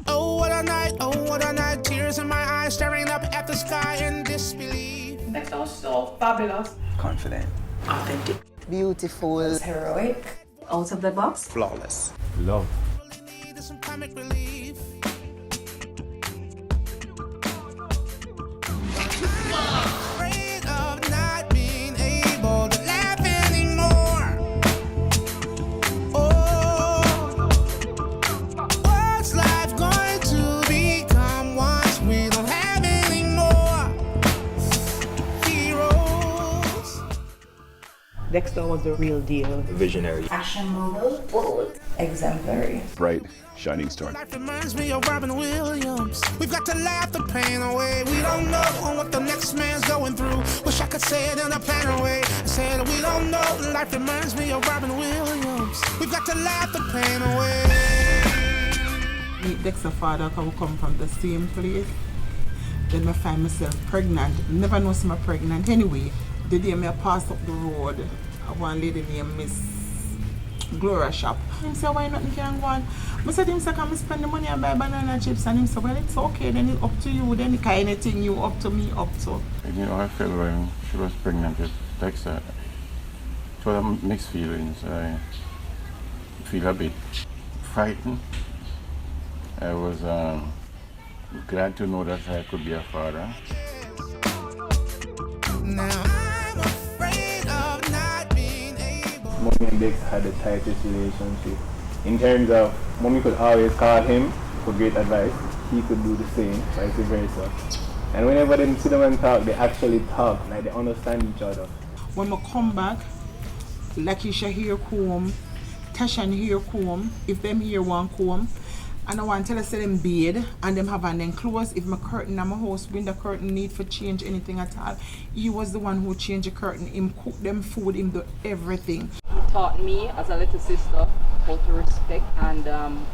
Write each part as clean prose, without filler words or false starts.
Oh what a night, tears in my eyes, staring up at the sky in disbelief. Dexter was so fabulous. Confident. Authentic. Beautiful. Heroic. Out of the box. Flawless. Love. Some comic relief. Afraid of not being able to laugh anymore. Oh, what's life going to become once we don't have any more heroes? Dexter was the real deal. Visionary. Fashion model. Bold. Exemplary. Bright, shining star. Life reminds me of Robin Williams. We've got to laugh the pain away. We don't know what the next man's going through. Wish I could say it in a plainer way. I said we don't know. Life reminds me of Robin Williams. We've got to laugh the pain away. Meet Dexter's father come from the same place. Then I find myself pregnant. Never know I'm pregnant anyway. The day I pass up the road, one lady named Miss Gloria shop. Him say, why nothing can go on? I said, him say, can I spend the money and buy banana chips? And him say, well, it's okay, then it's up to you. Then anything you up to me, up to. You know, I felt when she was pregnant with Dexter, it was mixed feelings. I feel a bit frightened. I was glad to know that I could be a father. Now I'm afraid of not being able. Mommy and Dex had the tightest relationship. In terms of, Mommy could always call him for great advice. He could do the same, vice versa. And whenever they sit down and talk, they actually talk, like they understand each other. When I come back, Lakeisha here come, Tashan here come, if them here want come, and I want to tell us them bed and them have on them clothes. If my curtain and my house window curtain need for change anything at all, he was the one who changed the curtain. Him cook them food, him do everything. He taught me as a little sister how to respect and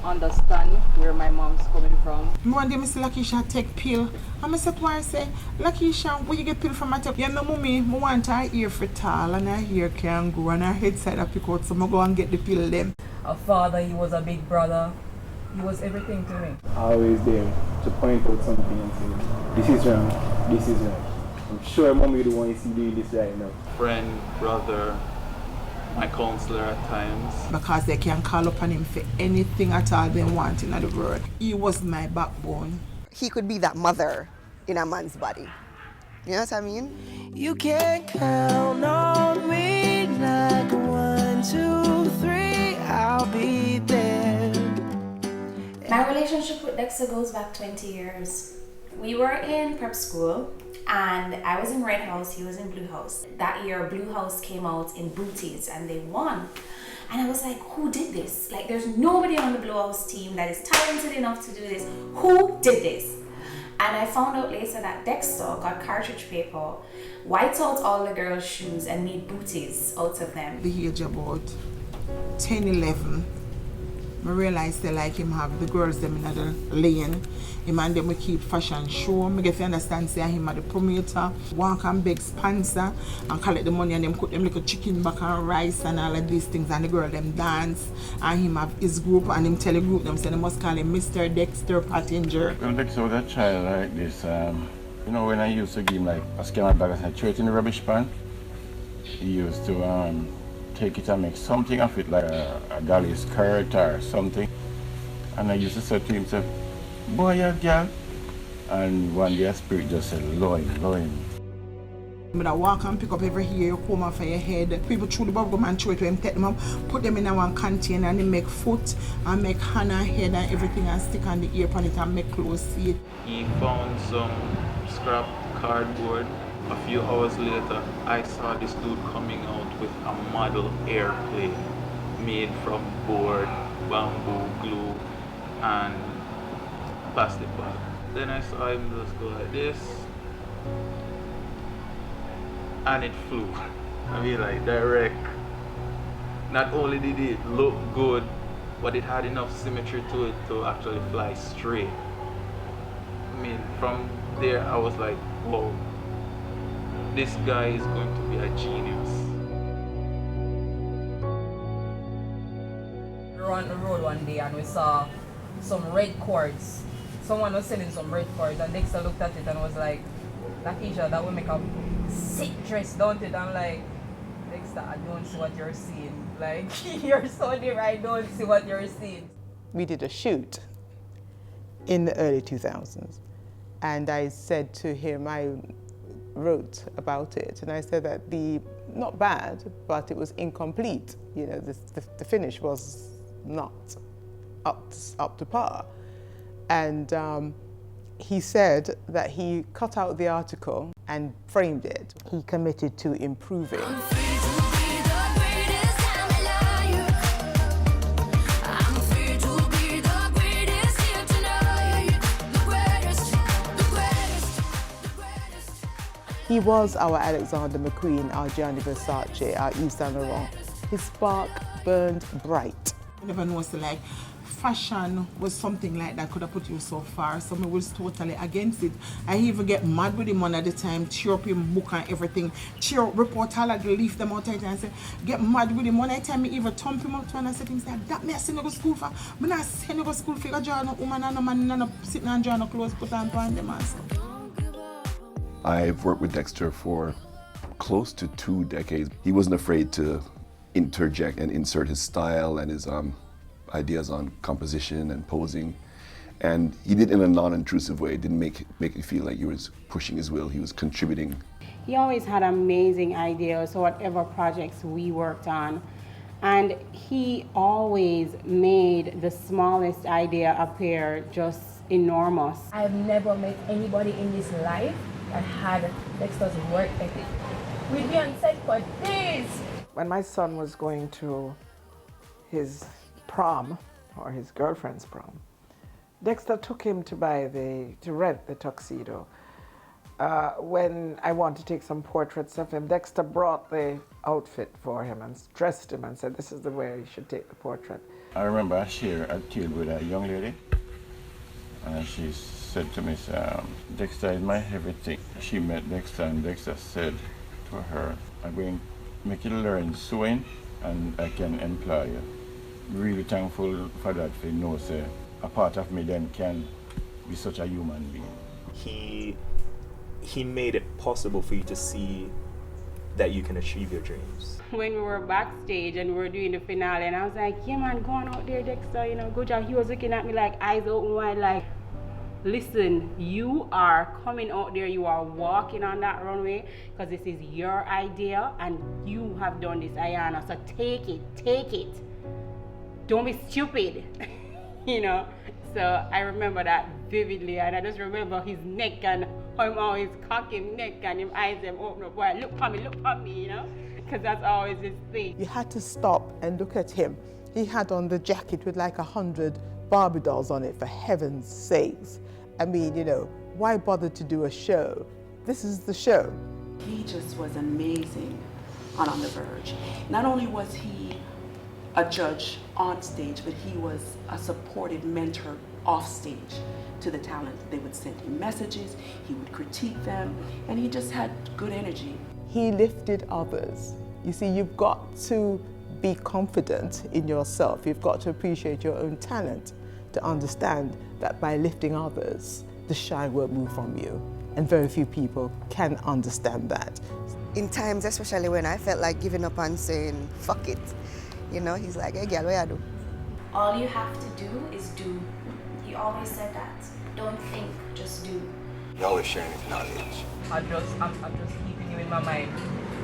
understand where my mom's coming from. One day I say Lakeisha take pill. And I said to her, I say, Lakeisha, where you get pill from? I take, yeah, my mommy, I want her ear for tall and her hair can grow and her head side I pick out, so I go and get the pill them. A father, he was a big brother. He was everything to me. Always there to point out something and say, this is wrong, this is right. I'm sure Mommy the one you see doing this right now. Friend, brother, my counselor at times. Because they can call upon him for anything at all they want in the world. He was my backbone. He could be that mother in a man's body. You know what I mean? You can count on me like 1, 2, 3, I'll be there. My relationship with Dexter goes back 20 years. We were in prep school and I was in Red House, he was in Blue House. That year Blue House came out in booties and they won. And I was like, who did this? Like there's nobody on the Blue House team that is talented enough to do this. Who did this? And I found out later that Dexter got cartridge paper, wiped out all the girls' shoes and made booties out of them. The age about 10, 11. I realized they like him have the girls them in the lane. Him and them we keep fashion show. I get to understand say him are the promoter. One can beg sponsor and collect the money and them cook them little chicken back and rice and all of these things and the girl them dance and him have his group and him tell the group them say they must call him Mr. Dexter Pottinger. Well, Dexter was a child like this. You know, when I used to give him like a scanner bag and throw it in the rubbish pan, he used to take it and make something of it, like a dolly skirt or something. And I used to say to him, say, boy, you girl. And one day a spirit just said, loin. I walk and pick up every hair you comb off of your head. People chew the bubble gum and throw it to him, take them up, put them in a one container and they make foot and make hand and head and everything and stick on the ear on it and make clothes see it. He found some scrap cardboard. A few hours later, I saw this dude coming out with a model airplane made from board, bamboo, glue, and plastic bag. Then I saw him just go like this, and it flew. I mean, like direct. Not only did it look good, but it had enough symmetry to it to actually fly straight. I mean, from there I was like, whoa. this guy is going to be a genius. We were on the road one day and we saw some red cords. Someone was selling some red cords and Dexter looked at it and was like, Lakeisha, that will make a sick dress, don't it? I'm like, Dexter, I don't see what you're seeing. Like, you're so different, I don't see what you're seeing. We did a shoot in the early 2000s, and I said to him, I wrote about it, and I said that not bad, but it was incomplete. You know, the finish was not up to par. And he said that he cut out the article and framed it. He committed to improving. He was our Alexander McQueen, our Gianni Versace, our Yves Saint Laurent. His spark burned bright. I never know, so like, fashion was something like that could have put you so far, so I was totally against it. I even get mad with him one at the time, tear up him book and everything, tear up report all of the leave them out and say, get mad with him. One at the time, I even thump him out and I said to him, that me I send you to school for, I not send you to school for, you draw no woman and no man, no sitting and draw no clothes, put on them and stuff. I've worked with Dexter for close to 2 decades. He wasn't afraid to interject and insert his style and his ideas on composition and posing. And he did it in a non-intrusive way. It didn't make it feel like he was pushing his will. He was contributing. He always had amazing ideas, so whatever projects we worked on. And he always made the smallest idea appear just enormous. I've never met anybody in this life that had Dexter's work ethic. We'd be on set for days. When my son was going to his prom, or his girlfriend's prom, Dexter took him to rent the tuxedo. When I wanted to take some portraits of him, Dexter brought the outfit for him and dressed him and said, this is the way you should take the portrait. I remember I shared a table with a young lady, and she said to me, Dexter is my everything. She met Dexter, and Dexter said to her, I'm going to make you learn sewing, and I can employ you. Really thankful for that, for you know, say, a part of me then can be such a human being. He made it possible for you to see that you can achieve your dreams. When we were backstage and we were doing the finale, and I was like, yeah man, go on out there, Dexter, you know, good job. He was looking at me like eyes open wide, like, listen, you are coming out there, you are walking on that runway, because this is your idea and you have done this, Ayana, so take it. Don't be stupid, you know? So I remember that vividly, and I just remember his neck and him always cocking neck and him eyes them open up, boy, look for me, you know? Because that's always his thing. You had to stop and look at him. He had on the jacket with like 100 Barbie dolls on it, for heaven's sakes. I mean, you know, why bother to do a show? This is the show. He just was amazing on The Verge. Not only was he a judge on stage, but he was a supportive mentor off stage to the talent. They would send him messages, he would critique them, and he just had good energy. He lifted others. You see, you've got to be confident in yourself. You've got to appreciate your own talent to understand that by lifting others, the shine won't move from you. And very few people can understand that. In times, especially when I felt like giving up and saying, fuck it, you know, he's like, hey girl, what you do? All you have to do is do. He always said that. Don't think, just do. You're always sharing knowledge. I'm just keeping you in my mind.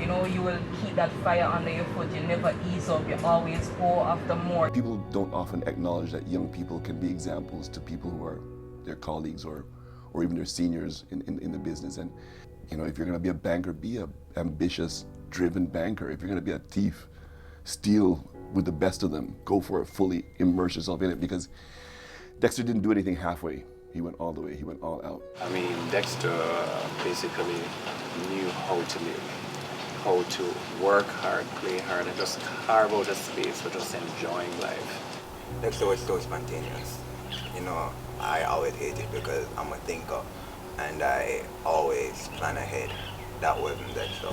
You know, you will keep that fire under your foot. You never ease up. You always go after more. People don't often acknowledge that young people can be examples to people who are their colleagues or even their seniors in the business. And, you know, if you're going to be a banker, be an ambitious, driven banker. If you're going to be a thief, steal with the best of them. Go for it fully. Immerse yourself in it, because Dexter didn't do anything halfway. He went all the way. He went all out. I mean, Dexter basically knew how to live, how to work hard, play hard, and just carve out a space for just enjoying life. Dexter was so spontaneous. You know, I always hate it because I'm a thinker and I always plan ahead. that wasn't Dexter.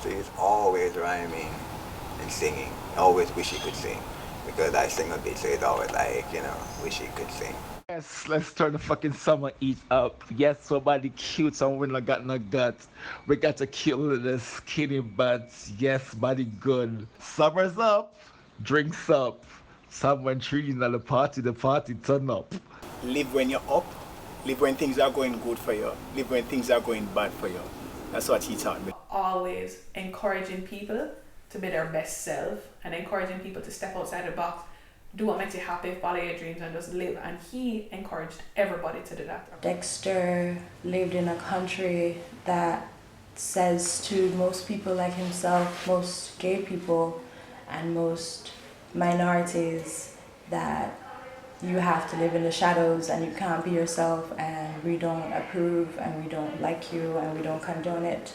So he's always rhyming and singing. I always wish he could sing because I sing a bit, so it's always like, wish he could sing. Yes, let's turn the fucking summer heat up. Yes, somebody cute, someone like got no guts. We got to kill the skinny butts. Yes, body good. Summer's up, drinks up. Someone treating at the party turn up. Live when you're up, live when things are going good for you, live when things are going bad for you. That's what he taught me. Always encouraging people to be their best self and encouraging people to step outside the box, do what makes you happy, follow your dreams and just live. And he encouraged everybody to do that. Dexter lived in a country that says to most people like himself, most gay people and most minorities, that you have to live in the shadows and you can't be yourself and we don't approve and we don't like you and we don't condone it.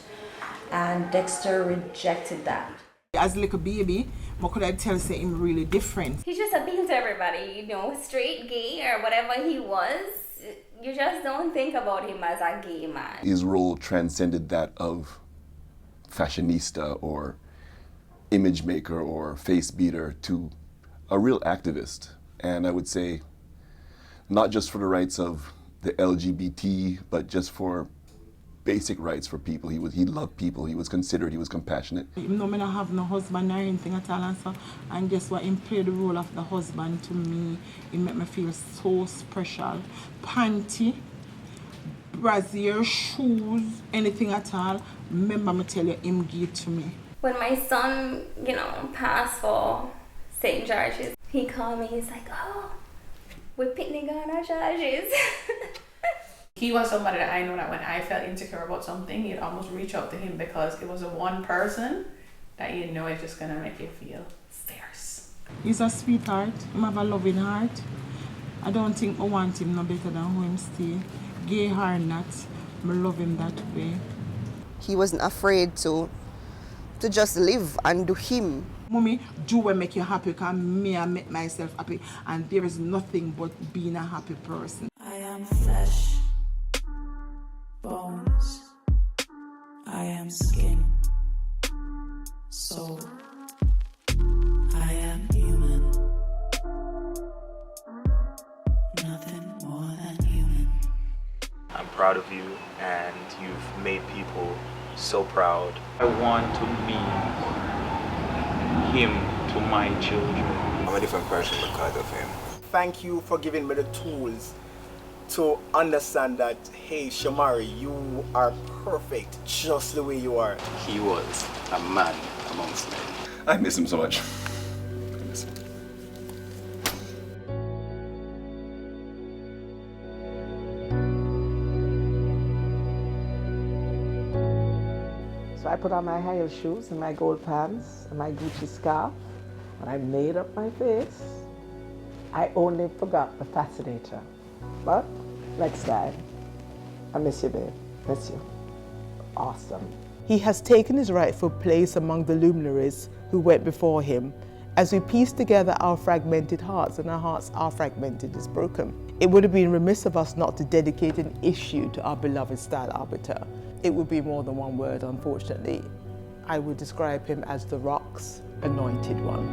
And Dexter rejected that. As a little baby, what could I tell say him really different? He's just appealing to everybody, straight, gay, or whatever he was. You just don't think about him as a gay man. His role transcended that of fashionista or image maker or face beater to a real activist. And I would say, not just for the rights of the LGBT, but just for basic rights for people. He loved people, he was considerate, he was compassionate. I don't have no husband or anything at all, and guess what? He played the role of the husband to me. It made me feel so special. Panty, brassiere, shoes, anything at all. Remember me tell you, him give to me. When my son, passed for St. George's, he called me, he's like, oh, we're picnic on our charges. He was somebody that I know that when I felt insecure about something, you'd almost reach out to him because it was a one person that you know is just gonna make you feel scarce. He's a sweetheart. He have a loving heart. I don't think I want him no better than who him stay. Gay or not, I love him that way. He wasn't afraid to just live and do him. Mommy, do what make you happy because me, I make myself happy, and there is nothing but being a happy person. I am flesh, bones, I am skin, soul, I am human, nothing more than human. I'm proud of you, and you've made people so proud. I want to be him to my children. I'm a different person because of him. Thank you for giving me the tools to understand that, hey, Shamari, you are perfect just the way you are. He was a man amongst men. I miss him so much. I miss him. So I put on my high heel shoes and my gold pants and my Gucci scarf, and I made up my face. I only forgot the fascinator. But next time, I miss you, babe. Miss you. Awesome. He has taken his rightful place among the luminaries who went before him. As we piece together our fragmented hearts, and our hearts are fragmented, is broken. It would have been remiss of us not to dedicate an issue to our beloved style arbiter. It would be more than one word, unfortunately. I would describe him as the Rock's anointed one.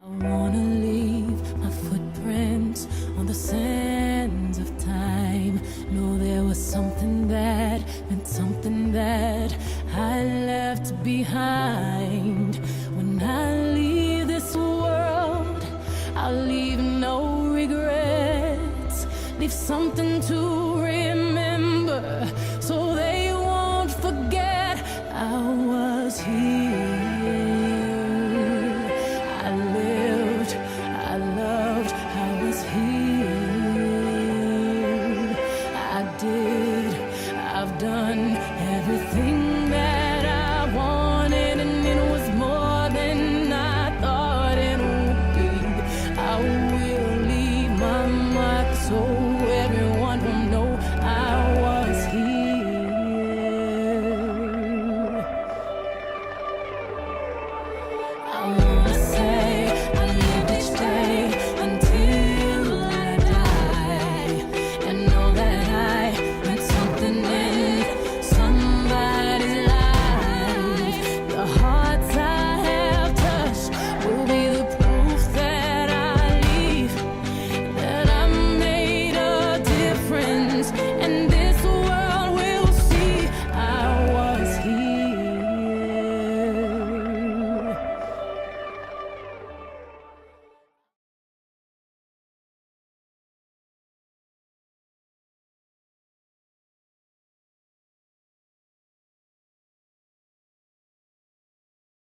I wanna leave my footprints on the sands of time. Know there was something that meant something that I left behind. When I leave this world, I'll leave no regrets. Leave something to